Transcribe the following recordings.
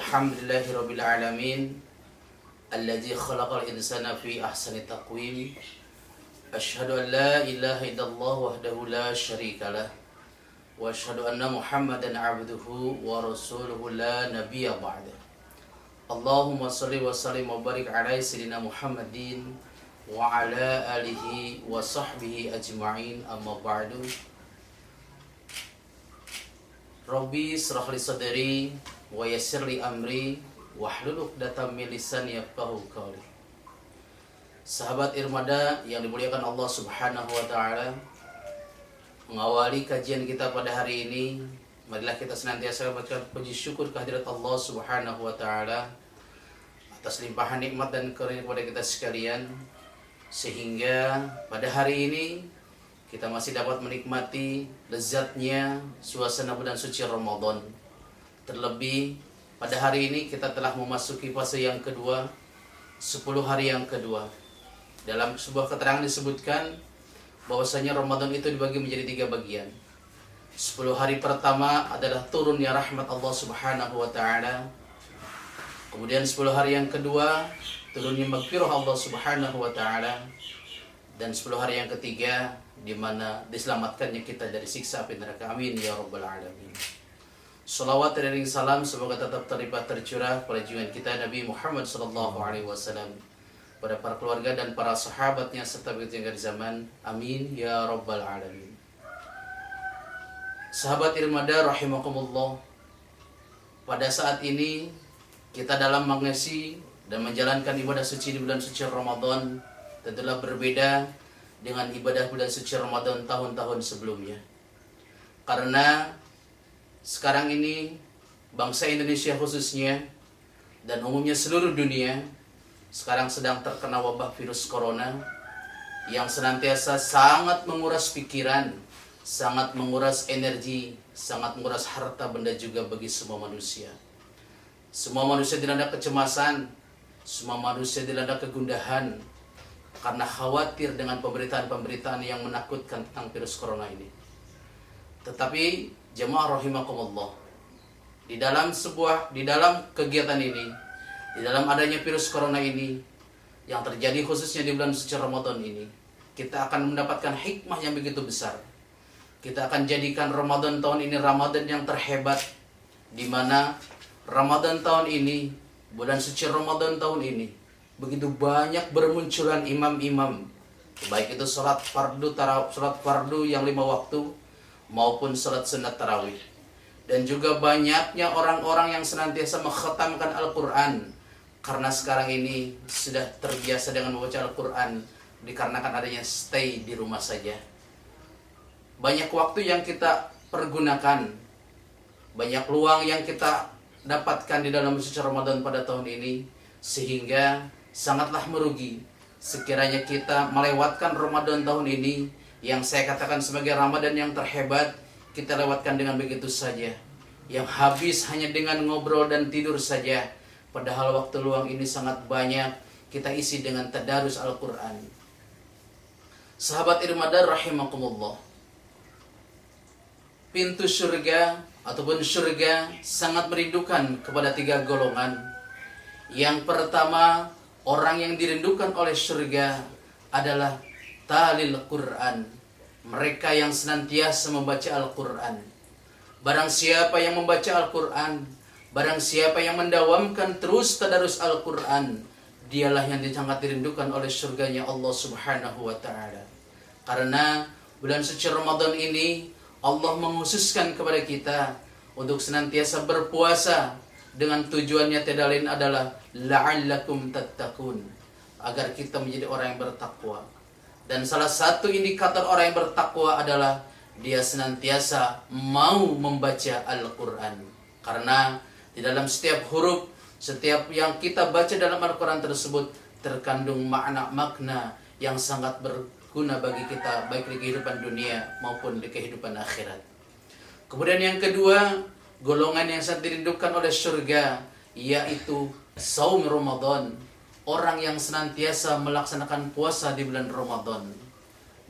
Alhamdulillahirabbil alamin alladzi khalaqal insana fi ahsani taqwim. Asyhadu an la ilaha illallah wahdahu la syarikalah wa asyhadu anna Muhammadan abduhu wa rasuluhu la nabiyya ba'da. Allahumma shalli wa sallim wa barik ala sayyidina Muhammadin wa ala alihi wa sahbihi ajma'in, amma ba'du. Rabbi shrah li sadri wa yassir li amri wahlul 'uqdatam min lisani yafqahu qawli. Sahabat Irmada yang dimuliakan Allah Subhanahu wa taala, mengawali kajian kita pada hari ini, marilah kita senantiasa mengucapkan puji syukur kehadirat Allah Subhanahu wa taala atas limpahan nikmat dan karunia kepada kita sekalian, sehingga pada hari ini kita masih dapat menikmati lezatnya suasana bulan suci Ramadan. Terlebih pada hari ini kita telah memasuki fase yang kedua, 10 hari yang kedua. Dalam sebuah keterangan disebutkan bahwasanya Ramadan itu dibagi menjadi 3 bagian. 10 hari pertama adalah turunnya rahmat Allah Subhanahu wa taala. Kemudian 10 hari yang kedua turunnya maghfirah Allah Subhanahu wa taala. Dan 10 hari yang ketiga di mana diselamatkannya kita dari siksa api neraka. Amin ya rabbal alamin. Salawat dan salam semoga tetap terlipat tercurah pada junjungan kita Nabi Muhammad sallallahu alaihi wasallam, pada para keluarga dan para sahabatnya serta begitu hingga zaman. Amin ya rabbal alamin. Sahabat Irmada rahimakumullah, pada saat ini kita dalam mengisi dan menjalankan ibadah suci di bulan suci Ramadan tentulah berbeda dengan ibadah bulan suci Ramadan tahun-tahun sebelumnya. Karena sekarang ini bangsa Indonesia khususnya dan umumnya seluruh dunia sekarang sedang terkena wabah virus corona yang senantiasa sangat menguras pikiran, sangat menguras energi, sangat menguras harta benda juga bagi semua manusia. Semua manusia dilanda kecemasan, semua manusia dilanda kegundahan karena khawatir dengan pemberitaan-pemberitaan yang menakutkan tentang virus corona ini. Tetapi jemaah rahimakumullah, di dalam kegiatan ini, di dalam adanya virus corona ini yang terjadi khususnya di bulan suci Ramadan ini, kita akan mendapatkan hikmah yang begitu besar. Kita akan jadikan Ramadan tahun ini Ramadan yang terhebat, di mana Ramadan tahun ini, bulan suci Ramadan tahun ini, begitu banyak bermunculan imam-imam, baik itu sholat fardu yang 5 waktu maupun sholat sunat tarawih. Dan juga banyaknya orang-orang yang senantiasa mengkhatamkan Al-Quran, karena sekarang ini sudah terbiasa dengan membaca Al-Quran dikarenakan adanya stay di rumah saja. Banyak waktu yang kita pergunakan, banyak luang yang kita dapatkan di dalam suci Ramadan pada tahun ini, sehingga sangatlah merugi sekiranya kita melewatkan Ramadan tahun ini yang saya katakan sebagai Ramadan yang terhebat, kita lewatkan dengan begitu saja, yang habis hanya dengan ngobrol dan tidur saja. Padahal waktu luang ini sangat banyak kita isi dengan tadarus Al-Quran. Sahabat Irmada rahimakumullah, pintu surga ataupun surga sangat merindukan kepada 3 golongan. Yang pertama, orang yang dirindukan oleh surga adalah talil Quran, mereka yang senantiasa membaca Al-Quran. Barang siapa yang membaca Al-Quran, barang siapa yang mendawamkan terus tadarus Al-Quran, dialah yang sangat dirindukan oleh surganya Allah Subhanahu wa taala. Karena bulan suci Ramadan ini Allah menghususkan kepada kita untuk senantiasa berpuasa dengan tujuannya tidak lain adalah la'allakum tattaqun, agar kita menjadi orang yang bertakwa. Dan salah satu indikator orang yang bertakwa adalah dia senantiasa mau membaca Al-Quran. Karena di dalam setiap huruf, setiap yang kita baca dalam Al-Quran tersebut terkandung makna yang sangat berguna bagi kita, baik di kehidupan dunia maupun di kehidupan akhirat. Kemudian yang kedua, golongan yang sangat dirindukan oleh surga, yaitu saum Ramadan, orang yang senantiasa melaksanakan puasa di bulan Ramadan.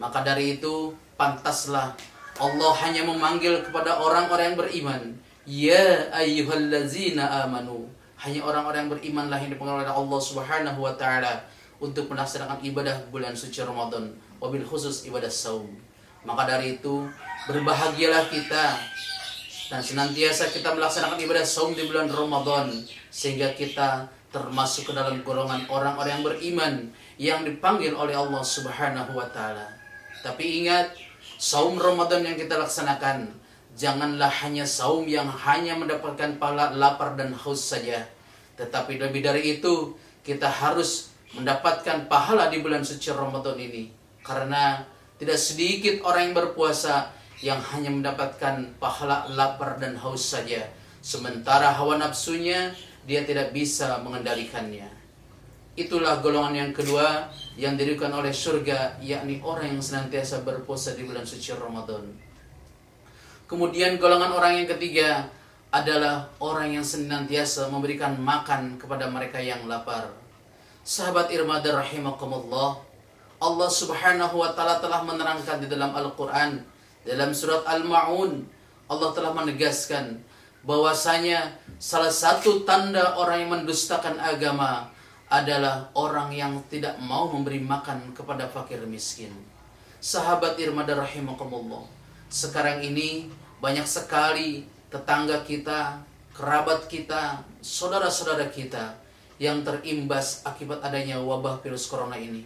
Maka dari itu pantaslah Allah hanya memanggil kepada orang-orang yang beriman, ya ayyuhallazina amanu, hanya orang-orang yang berimanlah yang dipengaruhi oleh Allah Subhanahu wa taala untuk melaksanakan ibadah bulan suci Ramadan, wabil khusus ibadah saum. Maka dari itu, berbahagialah kita dan senantiasa kita melaksanakan ibadah saum di bulan Ramadan, sehingga kita termasuk ke dalam golongan orang-orang yang beriman yang dipanggil oleh Allah Subhanahu wa taala. Tapi ingat, saum Ramadan yang kita laksanakan janganlah hanya saum yang hanya mendapatkan pahala lapar dan haus saja, tetapi lebih dari itu kita harus mendapatkan pahala di bulan suci Ramadan ini. Karena tidak sedikit orang yang berpuasa yang hanya mendapatkan pahala lapar dan haus saja, sementara hawa nafsunya dia tidak bisa mengendalikannya. Itulah golongan yang kedua yang diridukan oleh surga, yakni orang yang senantiasa berpuasa di bulan suci Ramadan. Kemudian golongan orang yang ketiga adalah orang yang senantiasa memberikan makan kepada mereka yang lapar. Sahabat Irmada rahimakumullah, Allah Subhanahu wa taala telah menerangkan di dalam Al-Qur'an, dalam surat Al-Ma'un, Allah telah menegaskan bahwasanya salah satu tanda orang yang mendustakan agama adalah orang yang tidak mau memberi makan kepada fakir miskin. Sahabat Irmada rahimakumullah, sekarang ini banyak sekali tetangga kita, kerabat kita, saudara-saudara kita yang terimbas akibat adanya wabah virus corona ini.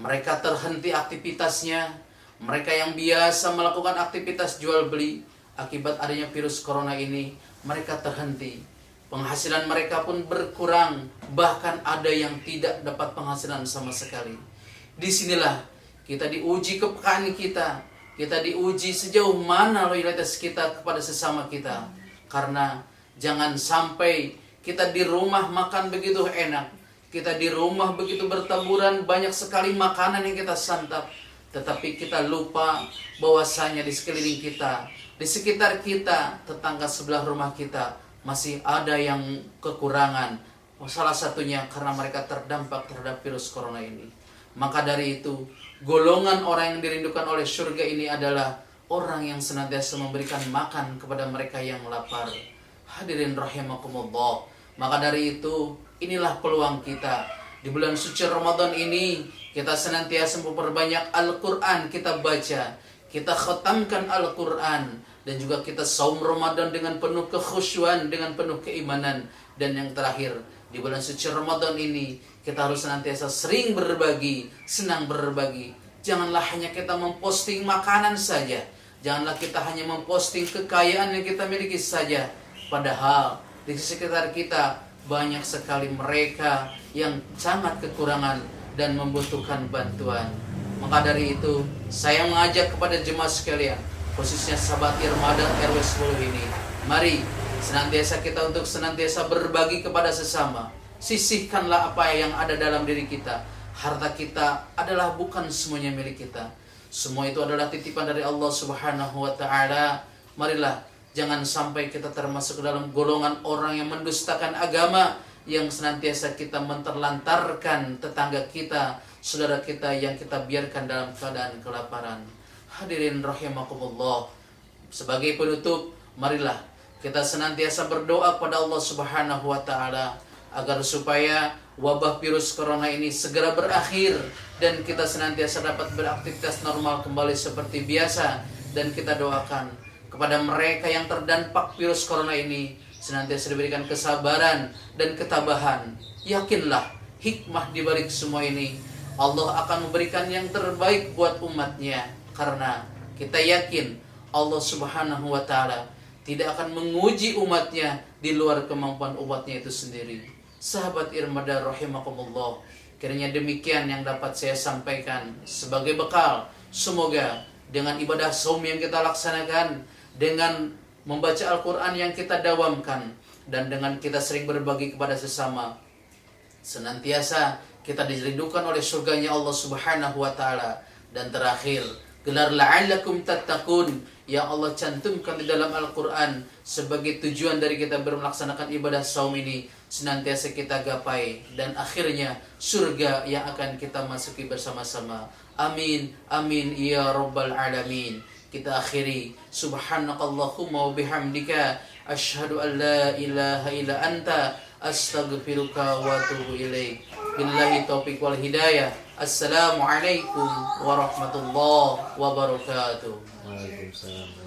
Mereka terhenti aktivitasnya, mereka yang biasa melakukan aktivitas jual beli, akibat adanya virus corona ini mereka terhenti. Penghasilan mereka pun berkurang, bahkan ada yang tidak dapat penghasilan sama sekali. Disinilah kita diuji kepekaan kita diuji sejauh mana loyalitas kita kepada sesama kita. Karena jangan sampai kita di rumah makan begitu enak, kita di rumah begitu bertaburan banyak sekali makanan yang kita santap, tetapi kita lupa bahwasanya di sekeliling kita, di sekitar kita, tetangga sebelah rumah kita masih ada yang kekurangan. Salah satunya karena mereka terdampak terhadap virus corona ini. Maka dari itu, golongan orang yang dirindukan oleh surga ini adalah orang yang senantiasa memberikan makan kepada mereka yang lapar. Hadirin rahimakumullah. Maka dari itu, inilah peluang kita. Di bulan suci Ramadan ini, kita senantiasa memperbanyak Al-Quran kita baca. Kita khatamkan Al-Quran. Dan juga kita saum Ramadan dengan penuh kekhusyuan, dengan penuh keimanan. Dan yang terakhir, di bulan suci Ramadan ini, kita harus senantiasa sering berbagi, senang berbagi. Janganlah hanya kita memposting makanan saja. Janganlah kita hanya memposting kekayaan yang kita miliki saja. Padahal di sekitar kita banyak sekali mereka yang sangat kekurangan dan membutuhkan bantuan. Maka dari itu, saya mengajak kepada jemaah sekalian, khususnya sahabat Irmada RW 10 ini, mari senantiasa kita untuk senantiasa berbagi kepada sesama. Sisihkanlah apa yang ada dalam diri kita. Harta kita adalah bukan semuanya milik kita. Semua itu adalah titipan dari Allah Subhanahu wa taala. Marilah jangan sampai kita termasuk dalam golongan orang yang mendustakan agama, yang senantiasa kita menterlantarkan tetangga kita, saudara kita yang kita biarkan dalam keadaan kelaparan. Hadirin rahimakumullah. Sebagai penutup, marilah kita senantiasa berdoa kepada Allah Subhanahu wa taala agar supaya wabah virus corona ini segera berakhir dan kita senantiasa dapat beraktivitas normal kembali seperti biasa. Dan kita doakan kepada mereka yang terdampak virus corona ini senantiasa diberikan kesabaran dan ketabahan. Yakinlah hikmah di balik semua ini, Allah akan memberikan yang terbaik buat umatnya. Karena kita yakin Allah Subhanahu wa taala tidak akan menguji umatnya di luar kemampuan umatnya itu sendiri. Sahabat Irmada rahimakumullah, kiranya demikian yang dapat saya sampaikan sebagai bekal. Semoga dengan ibadah saum yang kita laksanakan, dengan membaca Al-Quran yang kita dawamkan, dan dengan kita sering berbagi kepada sesama, senantiasa kita dirindukan oleh surganya Allah Subhanahu wa taala. Dan terakhir, gelar la'allakum tattaqun yang Allah cantumkan di dalam Al-Quran sebagai tujuan dari kita melaksanakan ibadah saum ini, senantiasa kita gapai, dan akhirnya surga yang akan kita masuki bersama-sama. Amin, amin ya rabbal alamin. Kita akhiri, subhanakallahumma wa bihamdika, asyhadu an la ilaha illa anta, astaghfiruka wa atubu ilaik. Billahi taufiq wal hidayah. Assalamualaikum warahmatullahi wabarakatuh. Waalaikumsalam.